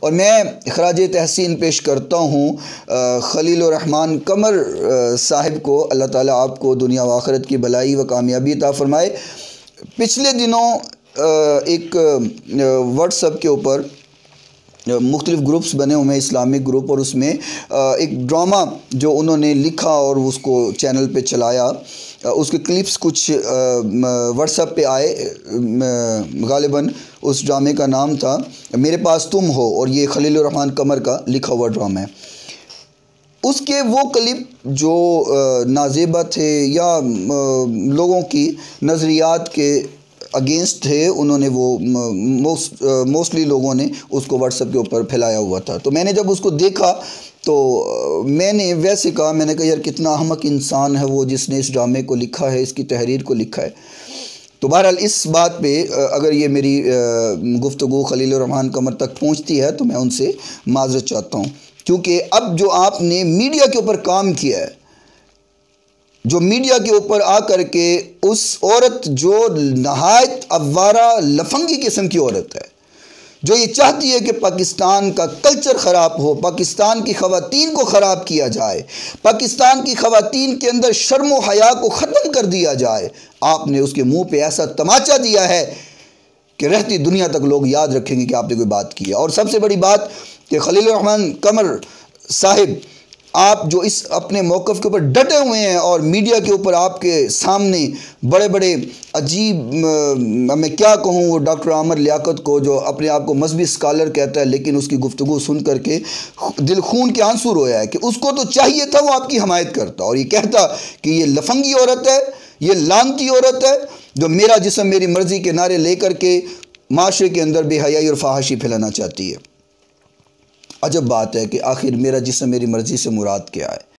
और मैं ख़राज तहसीन पेश करता हूँ खलीलुर रहमान कमर साहिब को। अल्लाह ताला आपको दुनिया व आखिरत की भलाई व कामयाबी अता फ़रमाए। पिछले दिनों एक व्हाट्सएप के ऊपर मुख्तलिफ़ ग्रुप्स बने हुए हैं, इस्लामिक ग्रुप, और उसमें एक ड्रामा जो उन्होंने लिखा और उसको चैनल पे चलाया, उसके क्लिप्स कुछ व्हाट्सएप पे आए। गालिबन उस ड्रामे का नाम था मेरे पास तुम हो, और ये खलीलुर रहमान कमर का लिखा हुआ ड्रामा है। उसके वो क्लिप जो नाज़ेबा थे या लोगों की नज़रियात के अगेंस्ट थे, उन्होंने वो मोस्टली लोगों ने उसको व्हाट्सएप के ऊपर फैलाया हुआ था। तो मैंने जब उसको देखा तो मैंने वैसे कहा, मैंने कहा यार कितना अहमक इंसान है वो जिसने इस ड्रामे को लिखा है, इसकी तहरीर को लिखा है। तो बहरहाल इस बात पे अगर ये मेरी गुफ्तगू खलीलुर रहमान कमर तक पहुंचती है तो मैं उनसे माज़रत चाहता हूँ, क्योंकि अब जो आपने मीडिया के ऊपर काम किया है, जो मीडिया के ऊपर आकर के उस औरत जो नहायत अवारा लफंगी किस्म की औरत है, जो ये चाहती है कि पाकिस्तान का कल्चर ख़राब हो, पाकिस्तान की ख़वातीन को ख़राब किया जाए, पाकिस्तान की ख़वातीन के अंदर शर्म व हया को ख़त्म कर दिया जाए, आपने उसके मुंह पे ऐसा तमाचा दिया है कि रहती दुनिया तक लोग याद रखेंगे कि आपने कोई बात की है। और सबसे बड़ी बात कि खलीलुर रहमान कमर साहिब, आप जो इस अपने मौक़िफ़ के ऊपर डटे हुए हैं और मीडिया के ऊपर आपके सामने बड़े बड़े अजीब, मैं क्या कहूँ, वो डॉक्टर आमर लियाकत को जो अपने आप को मजहबी स्कॉलर कहता है, लेकिन उसकी गुफ्तगू सुन करके दिल खून के आंसू रोया है कि उसको तो चाहिए था वो आपकी हमायत करता और ये कहता कि ये लफंगी औरत है, ये लानती औरत है जो मेरा जिस्म मेरी मर्ज़ी के नारे लेकर के माशरे के अंदर बेहयाई और फाहशी फैलाना चाहती है। अजब बात है कि आखिर मेरा जिस्म मेरी मर्ज़ी से मुराद क्या है।